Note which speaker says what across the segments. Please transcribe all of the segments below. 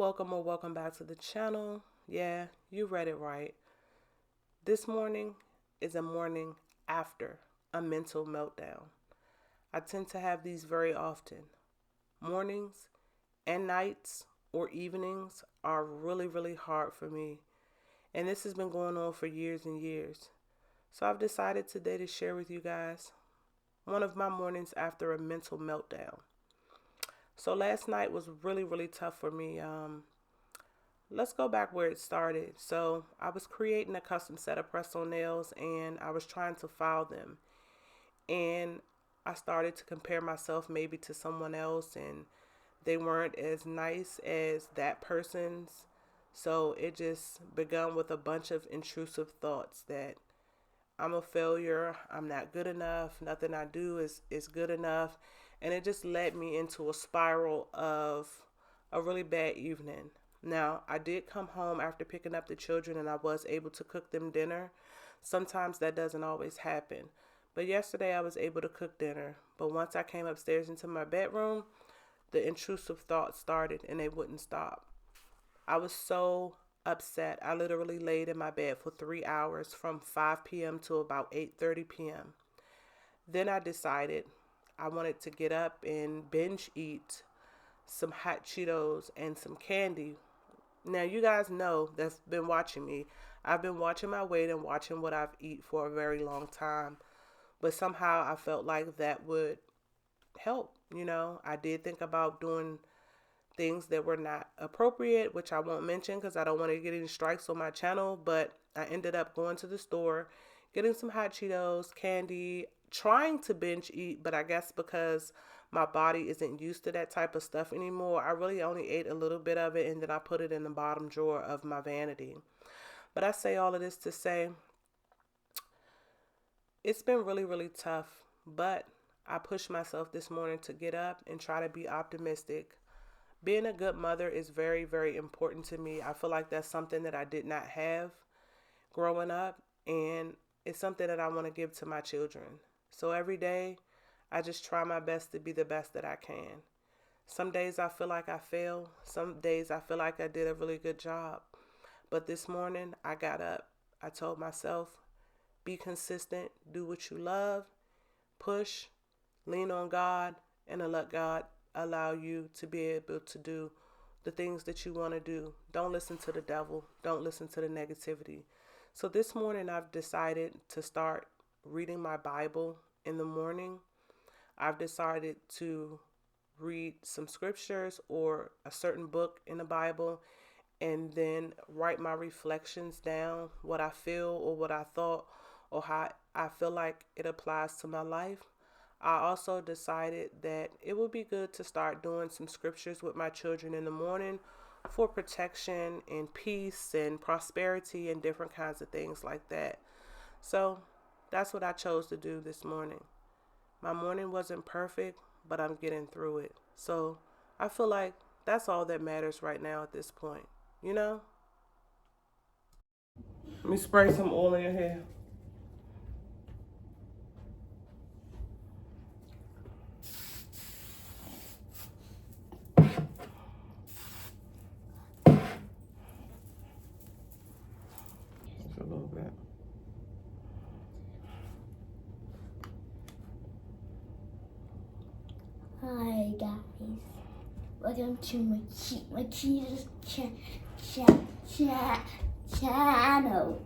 Speaker 1: welcome or welcome back to the channel. Yeah, you read it right. This morning is a morning after a mental meltdown. I tend to have these very often. Mornings and nights or evenings are really hard for me. And this has been going on for years and years. So I've decided today to share with you guys one of my mornings after a mental meltdown. So last night was really tough for me. Let's go back where it started. So I was creating a custom set of press-on nails and I was trying to file them. And I started to compare myself maybe to someone else and they weren't as nice as that person's. So it just began with a bunch of intrusive thoughts that I'm a failure, I'm not good enough, nothing I do is good enough. And it just led me into a spiral of a really bad evening. Now, I did come home after picking up the children and I was able to cook them dinner. Sometimes that doesn't always happen. But yesterday I was able to cook dinner. But once I came upstairs into my bedroom, the intrusive thoughts started and they wouldn't stop. I was so upset. I literally laid in my bed for 3 hours from 5 p.m. to about 8:30 p.m. Then I decided I wanted to get up and binge eat some hot Cheetos and some candy. Now, you guys know that's been watching me. I've been watching my weight and watching what I've eat for a very long time. But somehow I felt like that would help. I did think about doing things that were not appropriate, which I won't mention because I don't want to get any strikes on my channel. But I ended up going to the store, getting some hot Cheetos, candy, trying to binge eat. But I guess because my body isn't used to that type of stuff anymore, I really only ate a little bit of it and then I put it in the bottom drawer of my vanity. But I say all of this to say it's been really tough, but I pushed myself this morning to get up and try to be optimistic. Being a good mother is very important to me. I feel like that's something that I did not have growing up, and it's something that I want to give to my children. So every day, I just try my best to be the best that I can. Some days I feel like I fail. Some days I feel like I did a really good job. But this morning, I got up. I told myself, be consistent, do what you love, push, lean on God, and let God allow you to be able to do the things that you want to do. Don't listen to the devil. Don't listen to the negativity. So this morning I've decided to start reading my Bible in the morning. I've decided to read some scriptures or a certain book in the Bible and then write my reflections down, what I feel or what I thought or how I feel like it applies to my life. I also decided that it would be good to start doing some scriptures with my children in the morning for protection and peace and prosperity and different kinds of things like that. So that's what I chose to do this morning. My morning wasn't perfect, but I'm getting through it. So I feel like that's all that matters right now at this point, Let me spray some oil in your hair. Just a little bit.
Speaker 2: Hi guys, welcome to Marquita's channel.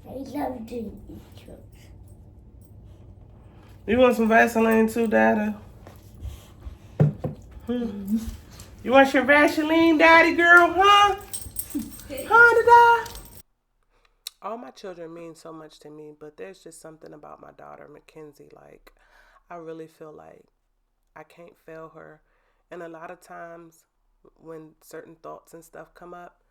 Speaker 2: I love doing intros.
Speaker 1: You want some Vaseline too, Daddy? You want your Vaseline, Daddy girl, huh? Dada? All my children mean so much to me, but there's just something about my daughter, Mackenzie. Like, I really feel like I can't fail her. And a lot of times when certain thoughts and stuff come up,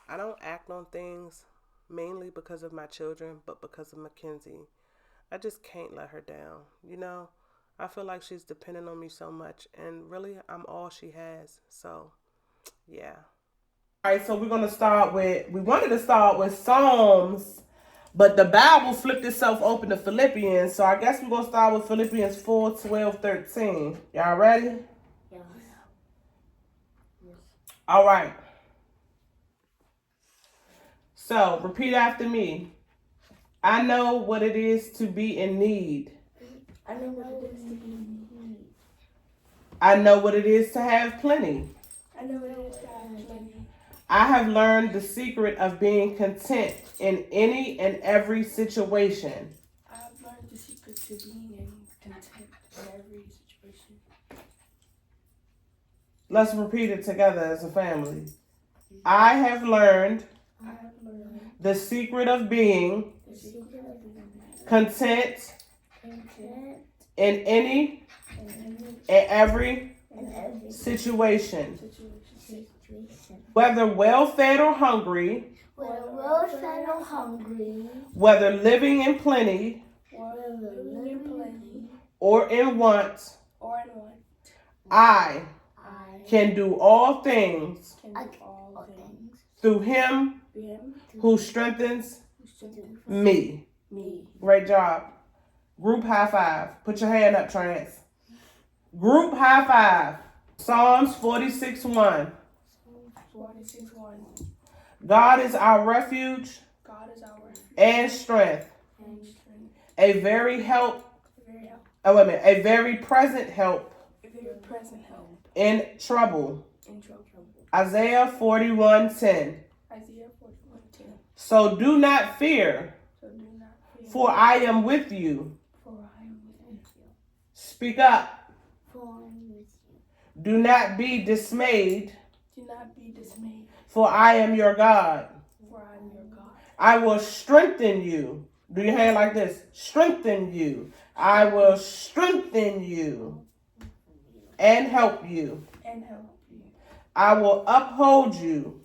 Speaker 1: I don't act on things mainly because of my children, but because of Mackenzie. I just can't let her down, I feel like she's dependent on me so much, and really, I'm all she has. So, yeah. All right, so we wanted to start with Psalms, but the Bible flipped itself open to Philippians. So I guess we're going to start with Philippians 4:12-13. Y'all ready?
Speaker 2: Yes.
Speaker 1: All right. So, repeat after me. I know what it is to be in need.
Speaker 2: I know what it is to be in need.
Speaker 1: I know what it is to have plenty.
Speaker 2: I know what it is to have plenty.
Speaker 1: I have learned the secret of being content in any and every situation.
Speaker 2: I have learned the secret to being content in every situation.
Speaker 1: Let's repeat it together as a family. I have learned the secret of being content in any and every situation. Whether well-fed or hungry, whether living in plenty or in want, I can do all things through him who strengthens me. Great job. Group high five. Put your hand up, Trance. Group high five. Psalms 46:1. God is our refuge and strength. A very present help in trouble. Isaiah 41:10. So do not fear, for I am with you. Speak up. Do not be dismayed, for I am your God. I will strengthen you. Do your hand like this. Strengthen you. I will strengthen you and help you. I will uphold you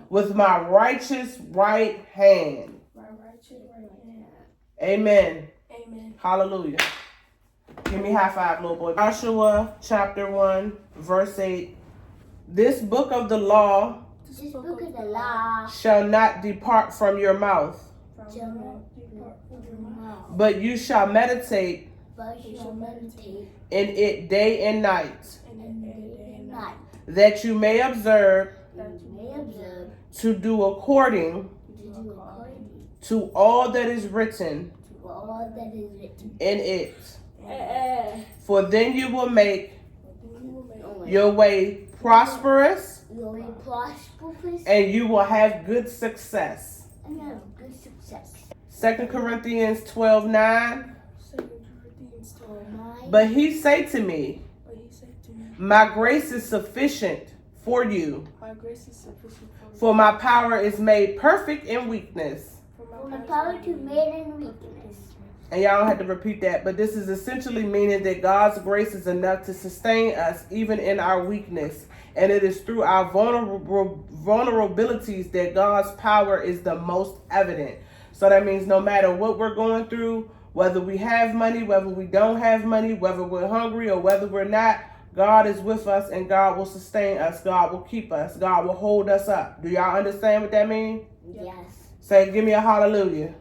Speaker 1: with my righteous right hand. Amen. Hallelujah. Give me a high five, little boy. Joshua chapter 1, verse 8. This book of the law shall not depart from your mouth, but you shall meditate in it day and night, that you may observe to do according to all that is written in it. For then you will make your way prosperous, and you will have good success. 2 Corinthians 12:9. But he say to me, my grace is sufficient for you, for my power is made perfect in weakness. And y'all don't have to repeat that, but this is essentially meaning that God's grace is enough to sustain us even in our weakness. And it is through our vulnerabilities that God's power is the most evident. So that means no matter what we're going through, whether we have money, whether we don't have money, whether we're hungry or whether we're not, God is with us and God will sustain us. God will keep us. God will hold us up. Do y'all understand what that means?
Speaker 2: Yes.
Speaker 1: Say, give me a hallelujah.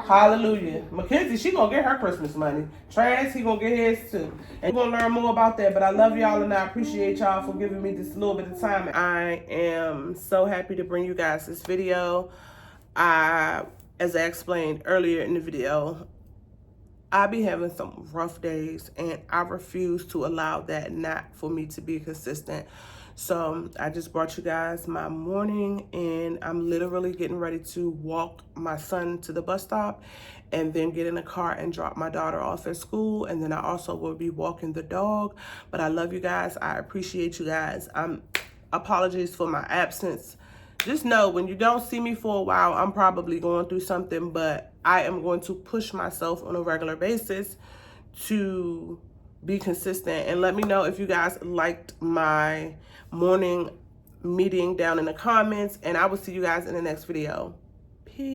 Speaker 1: Hallelujah. Mackenzie, she gonna get her Christmas money. Trans, he gonna get his too. And we're gonna learn more about that. But I love y'all and I appreciate y'all for giving me this little bit of time. I am so happy to bring you guys this video. As I explained earlier in the video, I be having some rough days and I refuse to allow that not for me to be consistent. So I just brought you guys my morning and I'm literally getting ready to walk my son to the bus stop and then get in the car and drop my daughter off at school. And then I also will be walking the dog. But I love you guys. I appreciate you guys. Apologies for my absence. Just know when you don't see me for a while, I'm probably going through something, but I am going to push myself on a regular basis to be consistent. And let me know if you guys liked my morning meeting down in the comments, and I will see you guys in the next video.